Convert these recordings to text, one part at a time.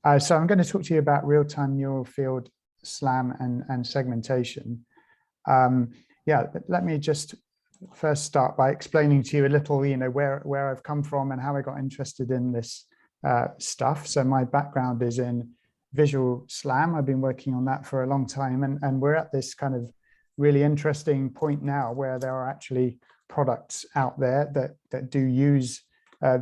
So I'm going to talk to you about real-time neural field SLAM and segmentation. Yeah, let me just first start by explaining to you a little, where I've come from and how I got interested in this stuff. So my background is in visual SLAM. I've been working on that for a long time, and we're at this kind of really interesting point now where there are actually products out there that do use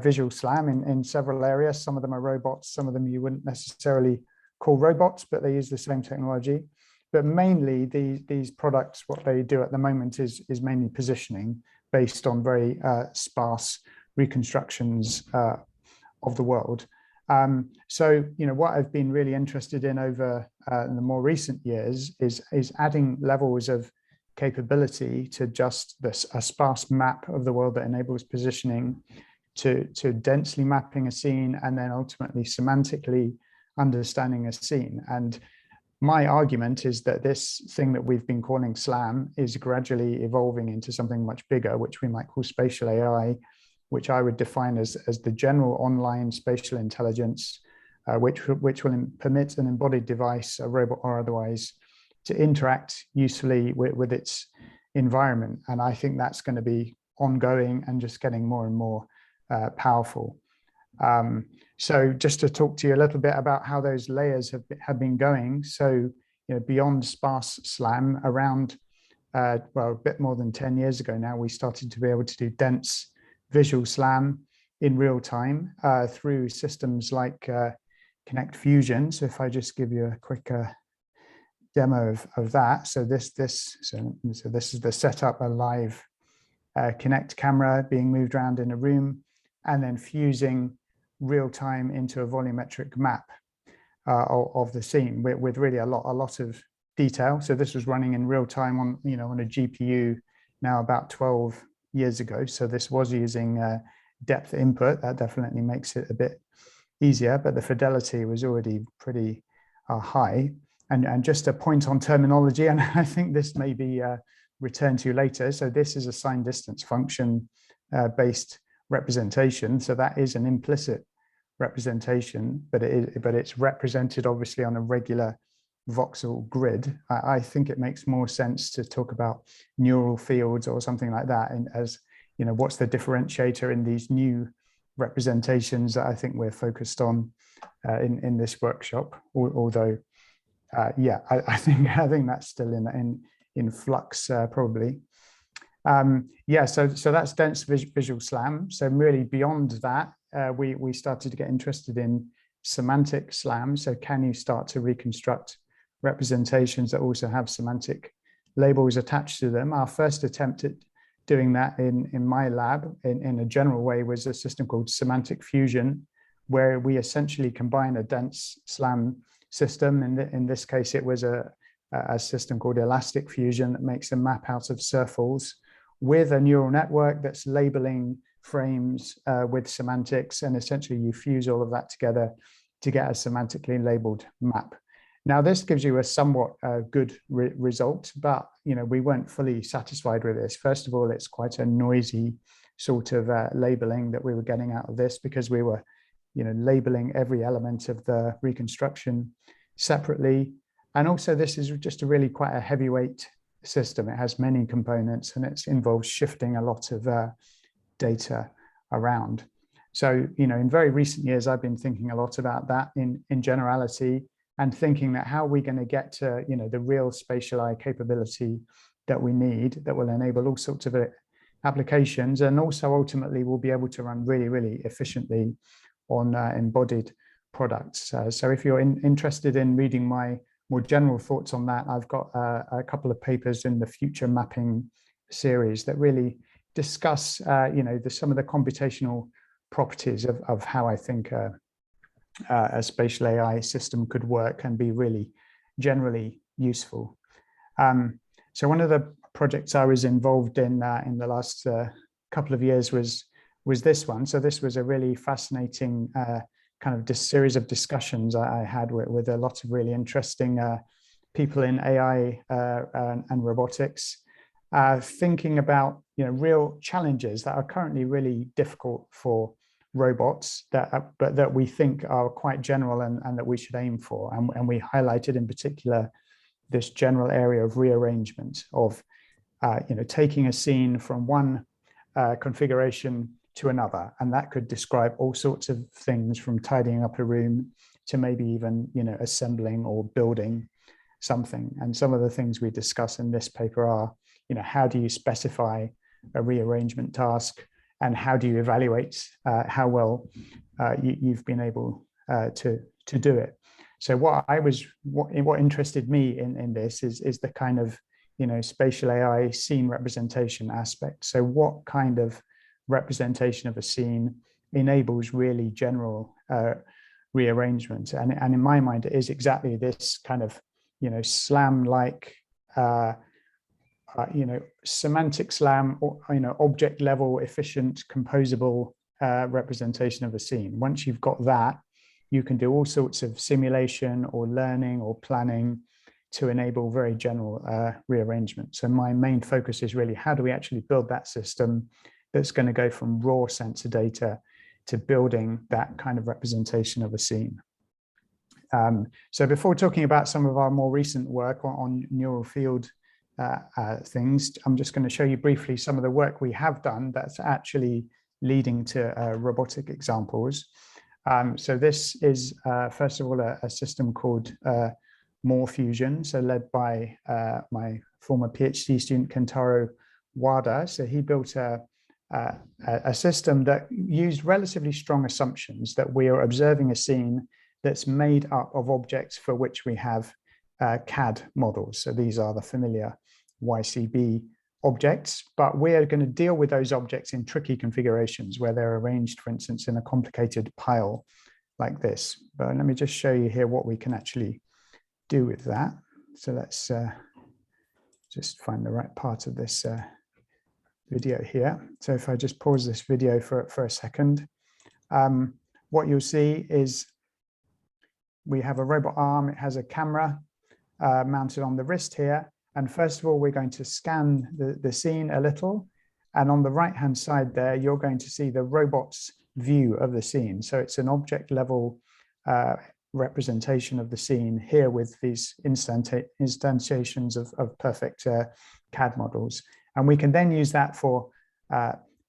visual SLAM in several areas. Some of them are robots, some of them you wouldn't necessarily call robots, but they use the same technology. But mainly these products, what they do at the moment is mainly positioning based on very sparse reconstructions of the world. So, what I've been really interested in over in the more recent years is adding levels of capability to just a sparse map of the world that enables positioning, to densely mapping a scene, and then ultimately semantically understanding a scene. And my argument is that this thing that we've been calling SLAM is gradually evolving into something much bigger, which we might call spatial AI, which I would define as the general online spatial intelligence, which will permit an embodied device, a robot or otherwise, to interact usefully with its environment. And I think that's going to be ongoing and just getting more and more powerful. So just to talk to you a little bit about how those layers have been going. So, beyond sparse SLAM, around, a bit more than 10 years ago now, we started to be able to do dense visual SLAM in real time through systems like Connect Fusion. So if I just give you a quick demo of that. So this is the setup, a live Connect camera being moved around in a room, and then fusing real time into a volumetric map of the scene with really a lot of detail. So this was running in real time on on a GPU now about 12 years ago. So this was using depth input. That definitely makes it a bit easier, but the fidelity was already pretty high. And just a point on terminology, and I think this may be returned to later. So this is a signed distance function based representation. So that is an implicit representation, but it's represented obviously on a regular voxel grid. I think it makes more sense to talk about neural fields or something like that, and as what's the differentiator in these new representations that I think we're focused on in this workshop. Although, yeah, I think that's still in flux probably. Yeah, so that's dense visual SLAM. So really beyond that, we started to get interested in semantic SLAM. So can you start to reconstruct representations that also have semantic labels attached to them? Our first attempt at doing that in my lab in a general way was a system called Semantic Fusion, where we essentially combine a dense SLAM system. In this case, it was a system called Elastic Fusion that makes a map out of circles with a neural network that's labeling frames with semantics, and essentially you fuse all of that together to get a semantically labeled map. Now, this gives you a somewhat good result, but we weren't fully satisfied with this. First of all, it's quite a noisy sort of labeling that we were getting out of this, because we were labeling every element of the reconstruction separately. And also, this is just a really quite a heavyweight system. It has many components, and it involves shifting a lot of data around. So, in very recent years, I've been thinking a lot about that in generality, and thinking that how are we going to get to, the real spatial AI capability that we need that will enable all sorts of applications, and also ultimately we'll be able to run really, really efficiently on embodied products. So if you're interested in reading my more general thoughts on that, I've got a couple of papers in the Future Mapping series that really discuss, some of the computational properties of how I think a spatial AI system could work and be really generally useful. So one of the projects I was involved in the last couple of years was this one. So this was a really fascinating kind of series of discussions I had with a lot of really interesting people in AI and robotics, thinking about real challenges that are currently really difficult for robots but that we think are quite general and that we should aim for. And we highlighted in particular this general area of rearrangement of taking a scene from one configuration to another, and that could describe all sorts of things from tidying up a room to maybe even assembling or building something. And some of the things we discuss in this paper are how do you specify a rearrangement task, and how do you evaluate how well you've been able to do it. So what interested me in this is the kind of spatial AI scene representation aspect. So what kind of representation of a scene enables really general rearrangement? And in my mind, it is exactly this kind of SLAM-like semantic SLAM, or object level efficient composable representation of a scene. Once you've got that, you can do all sorts of simulation or learning or planning to enable very general rearrangement. So my main focus is really how do we actually build that system that's going to go from raw sensor data to building that kind of representation of a scene. So before talking about some of our more recent work on neural field things, I'm just going to show you briefly some of the work we have done that's actually leading to robotic examples. So this is, first of all, a system called More Fusion, so led by my former PhD student, Kentaro Wada. So he built a system that used relatively strong assumptions that we are observing a scene that's made up of objects for which we have CAD models. So these are the familiar YCB objects, but we are going to deal with those objects in tricky configurations where they're arranged, for instance, in a complicated pile like this. But let me just show you here what we can actually do with that. So let's just find the right part of this video here. So if I just pause this video for a second, what you'll see is we have a robot arm. It has a camera mounted on the wrist here. And first of all, we're going to scan the scene a little. And on the right-hand side there, you're going to see the robot's view of the scene. So it's an object level representation of the scene here with these instantiations of perfect CAD models. And we can then use that for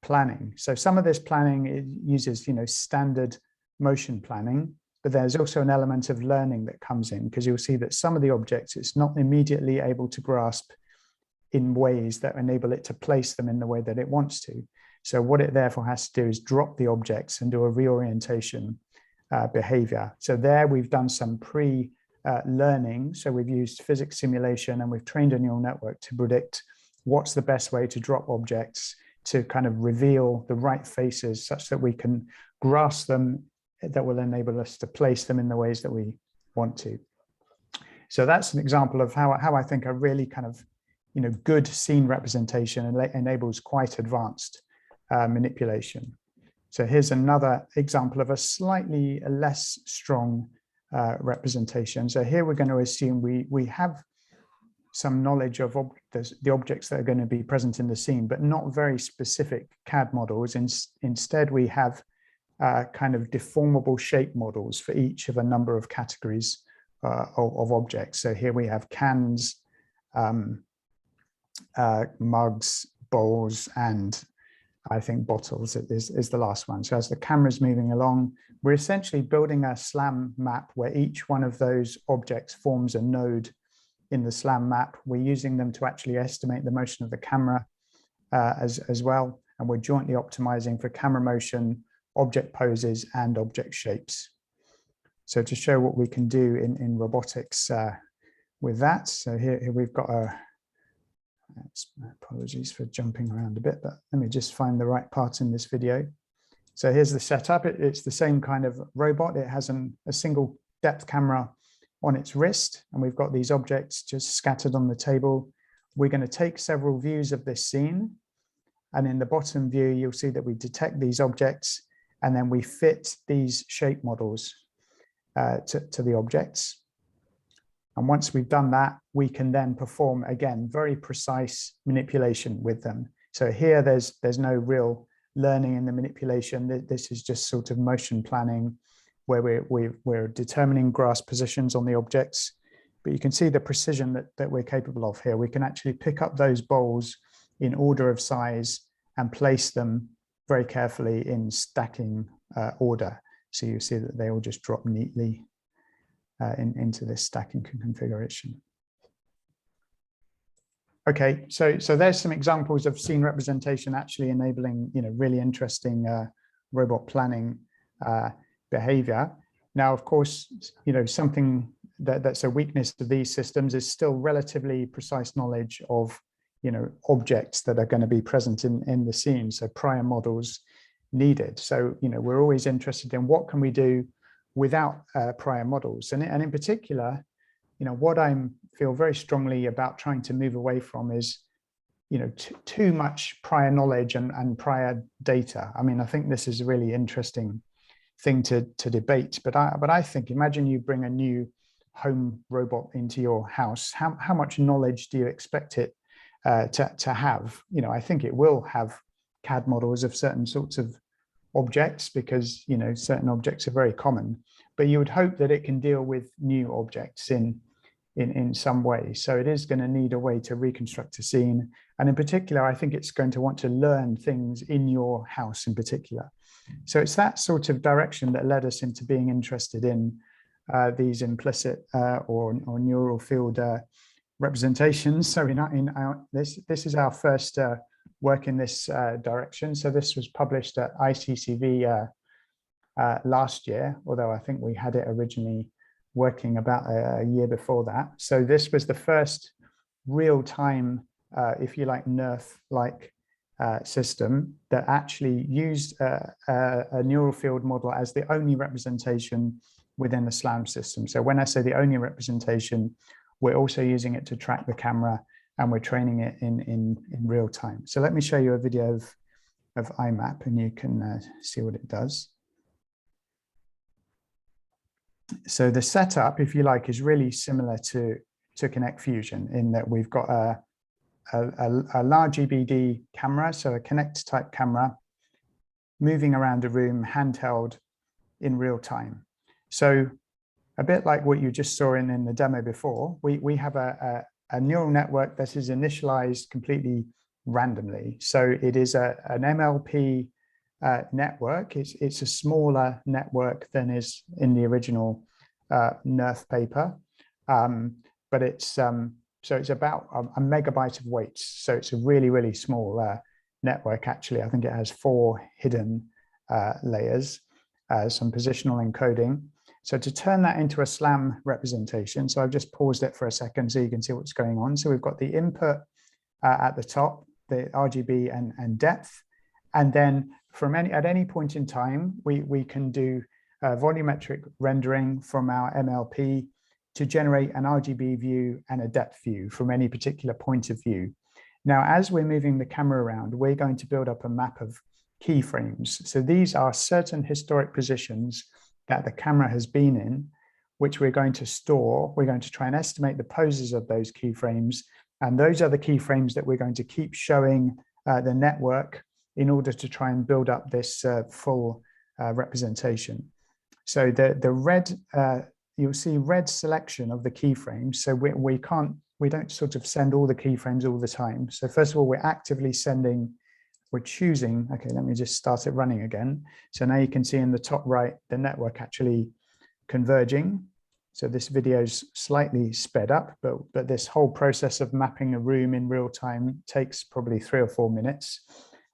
planning. So some of this planning uses standard motion planning, but there's also an element of learning that comes in, because you'll see that some of the objects it's not immediately able to grasp in ways that enable it to place them in the way that it wants to. So what it therefore has to do is drop the objects and do a reorientation behavior. So there we've done some pre-learning. So we've used physics simulation and we've trained a neural network to predict what's the best way to drop objects to kind of reveal the right faces such that we can grasp them, that will enable us to place them in the ways that we want to. So that's an example of how I think a really kind of good scene representation enables quite advanced manipulation. So here's another example of a slightly less strong representation. So here we're going to assume we have some knowledge of the objects that are going to be present in the scene, but not very specific CAD models. Instead, we have kind of deformable shape models for each of a number of categories of objects. So here we have cans, mugs, bowls, and I think bottles is the last one. So as the camera's moving along, we're essentially building a SLAM map where each one of those objects forms a node in the SLAM map. We're using them to actually estimate the motion of the camera as well. And we're jointly optimizing for camera motion, object poses, and object shapes. So to show what we can do in robotics with that. So here we've got apologies for jumping around a bit, but let me just find the right part in this video. So here's the setup. It's the same kind of robot. It has a single depth camera on its wrist, and we've got these objects just scattered on the table. We're going to take several views of this scene, and in the bottom view, you'll see that we detect these objects, and then we fit these shape models to the objects. And once we've done that, we can then perform, again, very precise manipulation with them. So here, there's no real learning and the manipulation. This is just sort of motion planning, where we're determining grasp positions on the objects. But you can see the precision that we're capable of here. We can actually pick up those bowls in order of size and place them very carefully in stacking order. So you see that they all just drop neatly into this stacking configuration. Okay, so there's some examples of scene representation actually enabling, really interesting robot planning behavior. Now, of course, something that's a weakness of these systems is still relatively precise knowledge of, objects that are going to be present in the scene. So prior models needed. So, we're always interested in what can we do without prior models. And in particular, what I feel very strongly about trying to move away from is, too much prior knowledge and prior data. I mean, I think this is a really interesting thing to debate, but I think, imagine you bring a new home robot into your house. How much knowledge do you expect it to have? I think it will have CAD models of certain sorts of objects because, certain objects are very common, but you would hope that it can deal with new objects in some way. So it is going to need a way to reconstruct a scene. And in particular, I think it's going to want to learn things in your house in particular. So it's that sort of direction that led us into being interested in these implicit or neural field representations. So this is our first work in this direction. So this was published at ICCV last year, although I think we had it originally working about a year before that. So this was the first real-time, if you like, NERF-like system that actually used a neural field model as the only representation within the SLAM system. So when I say the only representation, we're also using it to track the camera, and we're training it in real time. So let me show you a video of iMAP, and you can see what it does. So the setup, if you like, is really similar to Kinect Fusion in that we've got a large EBD camera, so a Kinect type camera, moving around a room, handheld in real time. So a bit like what you just saw in the demo before, we have a neural network that is initialized completely randomly. So it is an MLP network. It's a smaller network than is in the original NERF paper, but it's so it's about a megabyte of weights. So it's a really small network. Actually, I think it has 4 hidden layers, some positional encoding. So to turn that into a SLAM representation, so I've just paused it for a second so you can see what's going on. So we've got the input at the top, the RGB and depth, and then at any point in time, we can do volumetric rendering from our MLP to generate an RGB view and a depth view from any particular point of view. Now, as we're moving the camera around, we're going to build up a map of keyframes. So these are certain historic positions that the camera has been in, which we're going to store. We're going to try and estimate the poses of those keyframes. And those are the keyframes that we're going to keep showing the network in order to try and build up this full representation. So the red, you'll see red selection of the keyframes. So we don't sort of send all the keyframes all the time. So first of all, we're actively sending, we're choosing, okay, let me just start it running again. So now you can see in the top right, the network actually converging. So this video is slightly sped up, but this whole process of mapping a room in real time takes probably 3 or 4 minutes.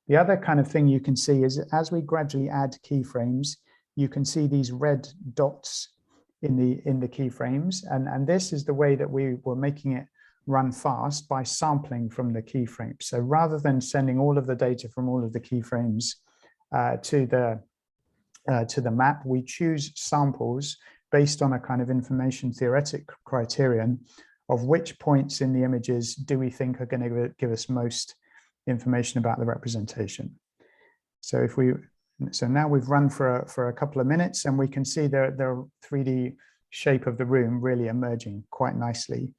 The other kind of thing you can see is as we gradually add keyframes, you can see these red dots in the keyframes. And this is the way that we were making it run fast by sampling from the keyframes. So rather than sending all of the data from all of the keyframes to the map, we choose samples based on a kind of information theoretic criterion of which points in the images do we think are going to give us most information about the representation. So now we've run for a couple of minutes, and we can see the 3D shape of the room really emerging quite nicely.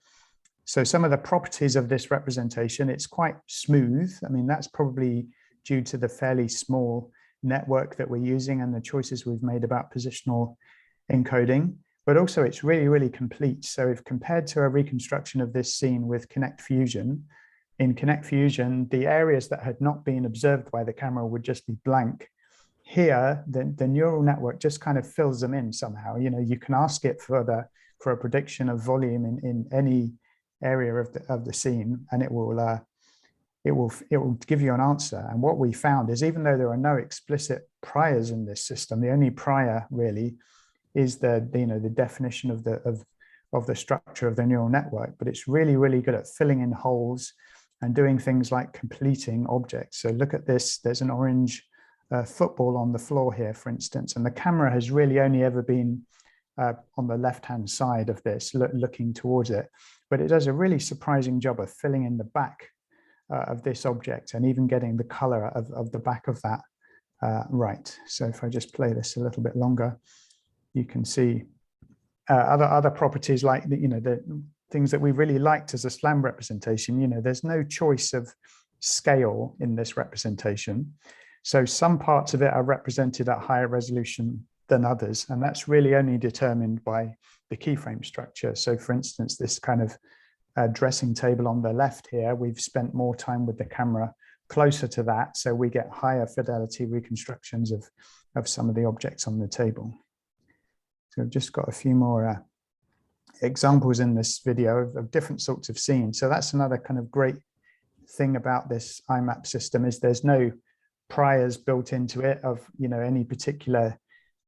So some of the properties of this representation, it's quite smooth. I mean, that's probably due to the fairly small network that we're using and the choices we've made about positional encoding. But also it's really, really complete. So if compared to a reconstruction of this scene with Kinect Fusion, in Kinect Fusion, the areas that had not been observed by the camera would just be blank. Here, the neural network just kind of fills them in somehow. You know, you can ask it for a prediction of volume in any area of the scene, and it will give you an answer. And what we found is, even though there are no explicit priors in this system, the only prior really is the definition of the structure of the neural network. But it's really, really good at filling in holes and doing things like completing objects. So look at this. There's an orange football on the floor here, for instance, and the camera has really only ever been on the left-hand side of this, looking towards it. But it does a really surprising job of filling in the back of this object and even getting the color of the back of that right. So if I just play this a little bit longer, you can see other properties like the things that we really liked as a SLAM representation. There's no choice of scale in this representation. So some parts of it are represented at higher resolution than others, and that's really only determined by the keyframe structure. So for instance, this kind of dressing table on the left here, we've spent more time with the camera closer to that, so we get higher fidelity reconstructions of some of the objects on the table. So I've just got a few more examples in this video of different sorts of scenes. So that's another kind of great thing about this iMAP system, is there's no priors built into it of any particular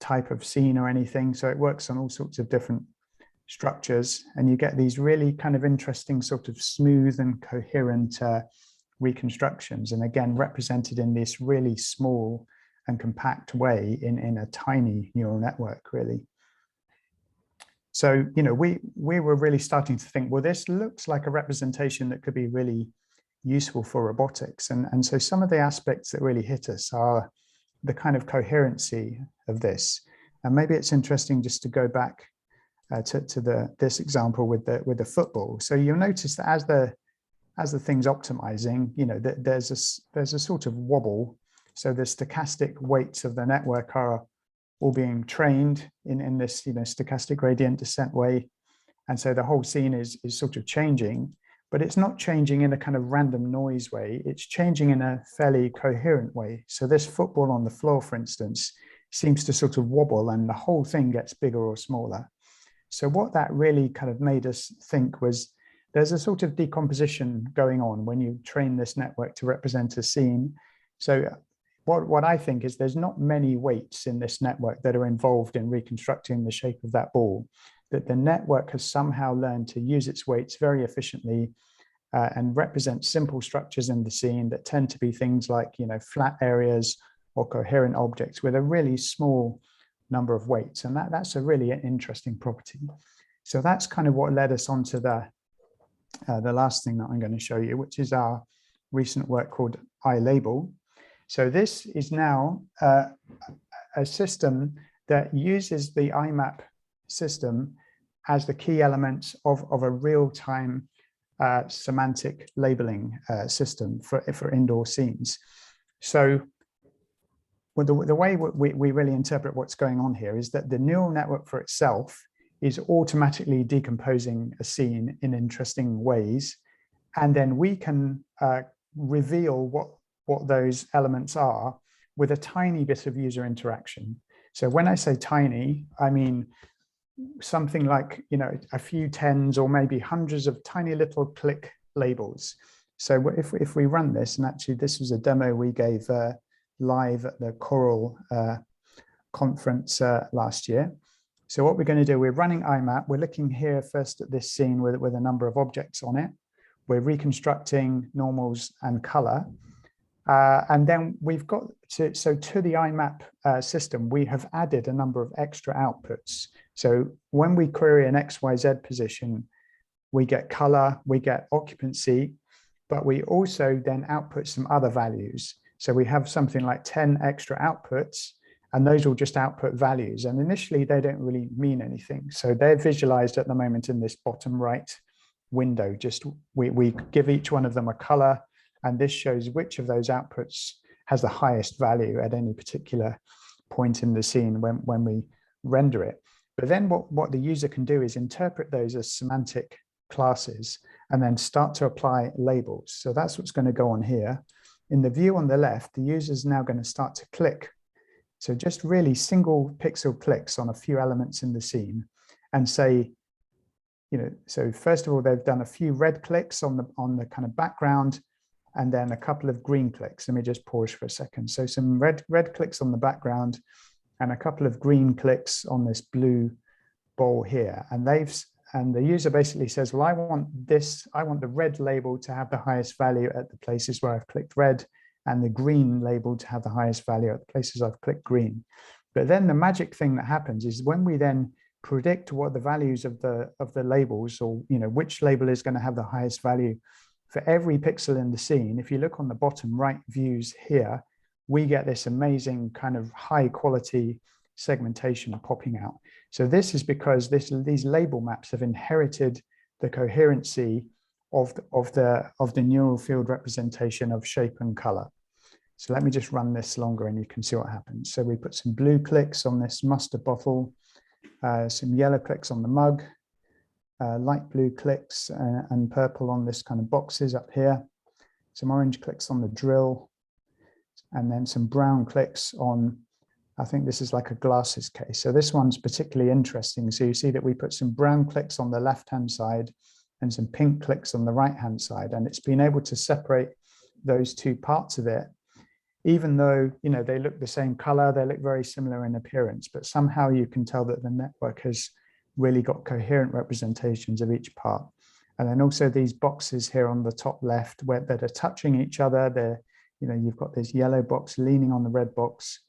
type of scene or anything. So it works on all sorts of different structures, and you get these really kind of interesting sort of smooth and coherent reconstructions, and again represented in this really small and compact way in a tiny neural network, really. So we were really starting to think, well, this looks like a representation that could be really useful for robotics, and so some of the aspects that really hit us are the kind of coherency of this. And maybe it's interesting just to go back to this example with the football. So you'll notice that as the thing's optimizing, there's a sort of wobble. So the stochastic weights of the network are all being trained in this stochastic gradient descent way, and so the whole scene is sort of changing. But it's not changing in a kind of random noise way. It's changing in a fairly coherent way. So this football on the floor, for instance, seems to sort of wobble, and the whole thing gets bigger or smaller. So what that really kind of made us think was there's a sort of decomposition going on when you train this network to represent a scene. So what I think is there's not many weights in this network that are involved in reconstructing the shape of that ball, that the network has somehow learned to use its weights very efficiently and represent simple structures in the scene that tend to be things like flat areas or coherent objects with a really small number of weights. And that's a really interesting property. So that's kind of what led us on to the last thing that I'm going to show you, which is our recent work called iLabel. So this is now a system that uses the iMAP system as the key elements of a real-time semantic labeling system for indoor scenes. So the way we really interpret what's going on here is that the neural network for itself is automatically decomposing a scene in interesting ways, and then we can reveal what those elements are with a tiny bit of user interaction. So when I say tiny, I mean something like a few tens or maybe hundreds of tiny little click labels. So if we run this, and actually this was a demo we gave live at the Coral conference last year. So what we're going to do, we're running iMAP. We're looking here first at this scene with a number of objects on it. We're reconstructing normals and color. And then we've got to the iMAP system, we have added a number of extra outputs. So when we query an XYZ position, we get color, we get occupancy, but we also then output some other values. So we have something like 10 extra outputs, and those will just output values. And initially they don't really mean anything. So they're visualized at the moment in this bottom right window. Just we give each one of them a color, and this shows which of those outputs has the highest value at any particular point in the scene when we render it. But then what the user can do is interpret those as semantic classes and then start to apply labels. So that's what's going to go on here. In the view on the left, the user is now going to start to click. So just really single pixel clicks on a few elements in the scene and say, so first of all, they've done a few red clicks on the kind of background and then a couple of green clicks. Let me just pause for a second. So some red clicks on the background and a couple of green clicks on this blue ball here. And the user basically says, well, I want the red label to have the highest value at the places where I've clicked red, and the green label to have the highest value at the places I've clicked green. But then the magic thing that happens is when we then predict what the values of the labels, or which label is going to have the highest value for every pixel in the scene, if you look on the bottom right views here, we get this amazing kind of high quality segmentation popping out. So this is because these label maps have inherited the coherency of the neural field representation of shape and color. So let me just run this longer and you can see what happens. So we put some blue clicks on this mustard bottle, some yellow clicks on the mug, light blue clicks and purple on this kind of boxes up here, some orange clicks on the drill, and then some brown clicks on, I think this is like a glasses case. So this one's particularly interesting. So you see that we put some brown clicks on the left-hand side and some pink clicks on the right-hand side. And it's been able to separate those two parts of it, even though, they look the same color, they look very similar in appearance, but somehow you can tell that the network has really got coherent representations of each part. And then also these boxes here on the top left that are touching each other, you've got this yellow box leaning on the red box,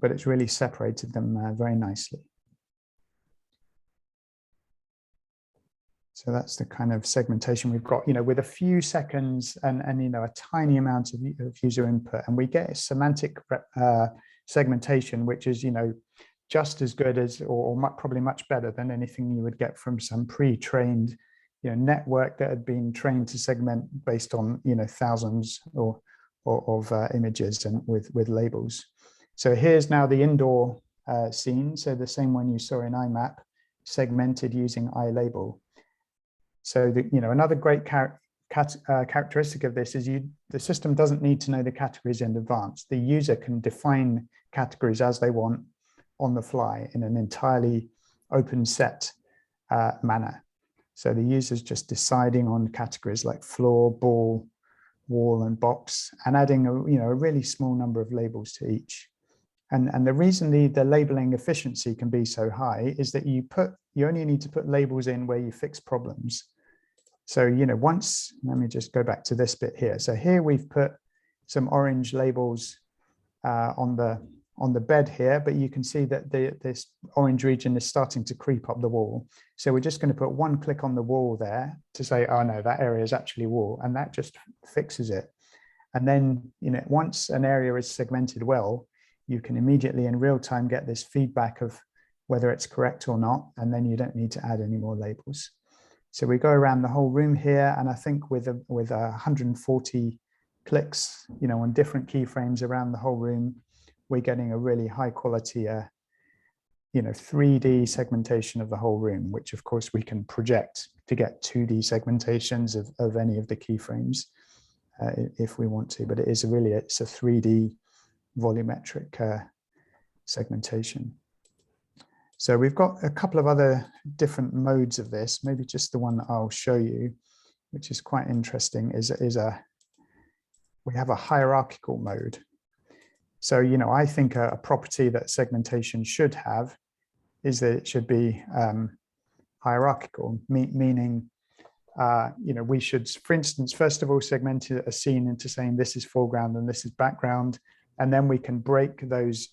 but it's really separated them very nicely. So that's the kind of segmentation we've got, with a few seconds and a tiny amount of user input, and we get a semantic segmentation, which is, just as good as, or probably much better than anything you would get from some pre-trained, network that had been trained to segment based on, thousands of images and with labels. So here's now the indoor scene. So the same one you saw in iMAP, segmented using iLabel. So another great characteristic of this is the system doesn't need to know the categories in advance. The user can define categories as they want on the fly in an entirely open set manner. So the user's just deciding on categories like floor, ball, wall, and box, and adding a really small number of labels to each. And the reason the labeling efficiency can be so high is that you only need to put labels in where you fix problems. So, let me just go back to this bit here. So here we've put some orange labels on the bed here, but you can see that this orange region is starting to creep up the wall. So we're just going to put one click on the wall there to say, oh no, that area is actually wall, and that just fixes it. And then, once an area is segmented well, you can immediately in real time get this feedback of whether it's correct or not, and then you don't need to add any more labels. So we go around the whole room here, and I think with 140 clicks, on different keyframes around the whole room, we're getting a really high quality, 3D segmentation of the whole room, which of course we can project to get 2D segmentations of any of the keyframes if we want to, but it's a 3D volumetric segmentation. So we've got a couple of other different modes of this. Maybe just the one that I'll show you, which is quite interesting, we have a hierarchical mode. So, I think a property that segmentation should have is that it should be hierarchical, meaning, we should, for instance, first of all, segment a scene into saying this is foreground and this is background, and then we can break those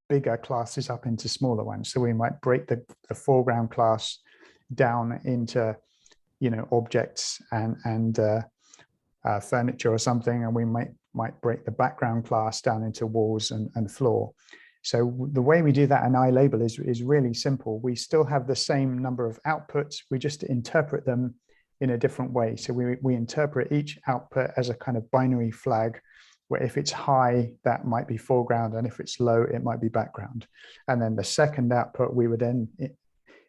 bigger classes up into smaller ones. So we might break the foreground class down into, objects and furniture or something, and we might break the background class down into walls and floor. So the way we do that in iLabel is really simple. We still have the same number of outputs, we just interpret them in a different way. So we interpret each output as a kind of binary flag where if it's high, that might be foreground, and if it's low, it might be background. And then the second output, we would then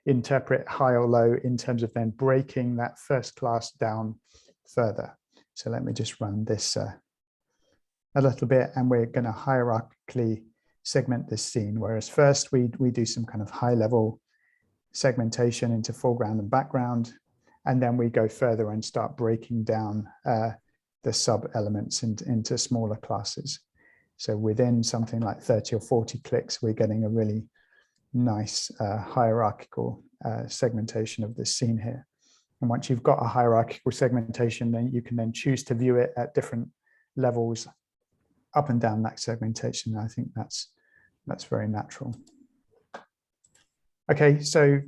interpret high or low in terms of then breaking that first class down further. So let me just run this a little bit, and we're going to hierarchically segment this scene. Whereas first we do some kind of high level segmentation into foreground and background, and then we go further and start breaking down the sub elements into smaller classes. So within something like 30 or 40 clicks, we're getting a really nice hierarchical segmentation of this scene here. And once you've got a hierarchical segmentation, then you can then choose to view it at different levels up and down that segmentation. I think that's very natural. Okay, so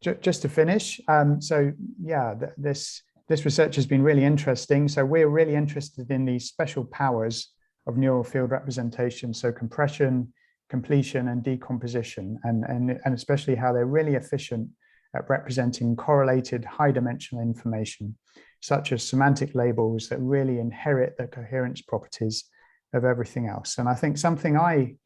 just to finish, so yeah, this research has been really interesting. So we're really interested in these special powers of neural field representation, so compression, completion, and decomposition, and especially how they're really efficient at representing correlated high-dimensional information, such as semantic labels that really inherit the coherence properties of everything else. And I think something I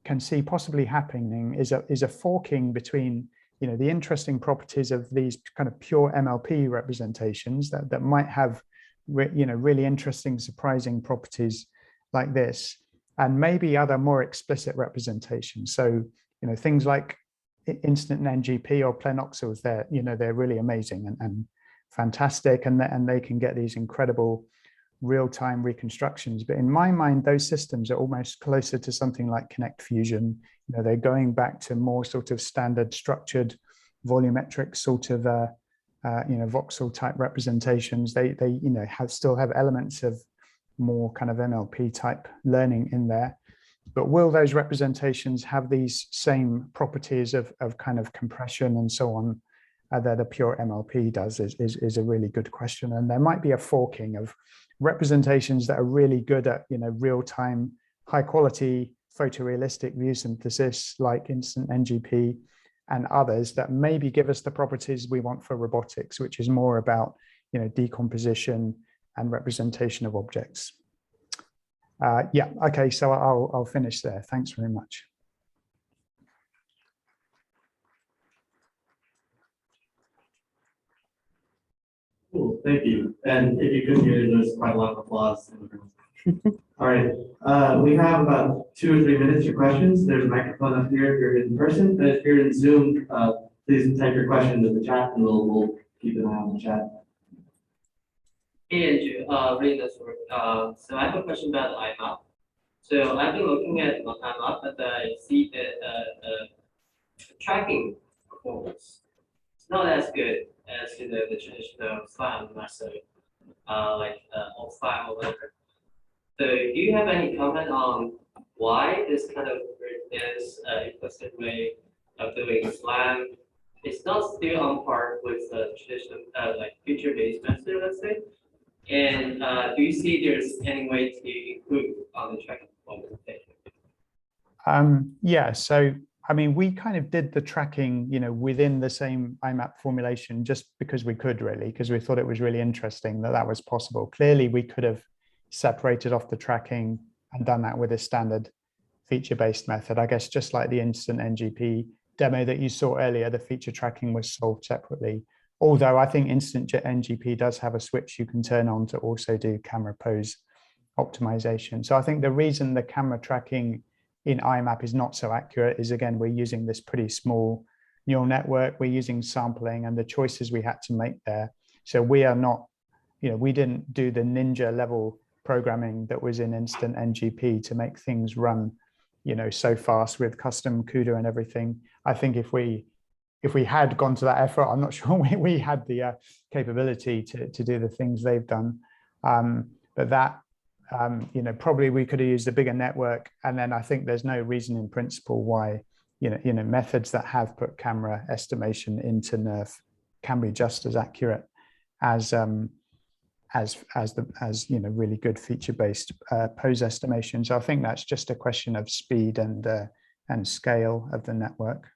can see possibly happening is a forking between the interesting properties of these kind of pure MLP representations that might have really interesting, surprising properties like this, and maybe other more explicit representations. So things like instant NGP or plenoxels, they're really amazing and fantastic, and they can get these incredible real-time reconstructions. But in my mind, those systems are almost closer to something like Connect Fusion. They're going back to more sort of standard structured volumetric sort of voxel type representations. They still have elements of more kind of MLP type learning in there. But will those representations have these same properties of kind of compression and so on that a pure MLP does is a really good question. And there might be a forking of representations that are really good at real-time, high-quality photorealistic view synthesis like instant NGP, and others that maybe give us the properties we want for robotics, which is more about decomposition and representation of objects. Yeah, okay, so I'll finish there. Thanks very much. Cool, thank you. And if you couldn't hear, there's quite a lot of applause in the room. All right, we have about 2 or 3 minutes for questions. There's a microphone up here if you're in person, but if you're in Zoom, please type your question in the chat, and we'll keep an eye on the chat. Hey Andrew, really nice work. So I have a question about iMAP. So I've been looking at iMAP, but I see that tracking performance is not as good as the traditional SLAM method, like alt5 or whatever. So do you have any comment on why this kind of is implicit way of doing SLAM? It's not still on par with the traditional like feature-based method, let's say. And do you see there's any way to improve on the tracking performance? Yeah, so I mean, we kind of did the tracking, within the same iMAP formulation just because we could, really, because we thought it was really interesting that was possible. Clearly, we could have separated off the tracking and done that with a standard feature-based method. I guess just like the instant NGP demo that you saw earlier, the feature tracking was solved separately. Although I think instant NGP does have a switch you can turn on to also do camera pose optimization. So I think the reason the camera tracking in iMAP is not so accurate is, again, we're using this pretty small neural network. We're using sampling and the choices we had to make there. So we are not, we didn't do the ninja level programming that was in instant NGP to make things run, so fast with custom CUDA and everything. I think if we had gone to that effort, I'm not sure we had the capability to do the things they've done. But that, probably we could have used a bigger network. And then I think there's no reason in principle why, methods that have put camera estimation into NERF can be just as accurate as really good feature-based pose estimation. So I think that's just a question of speed and scale of the network.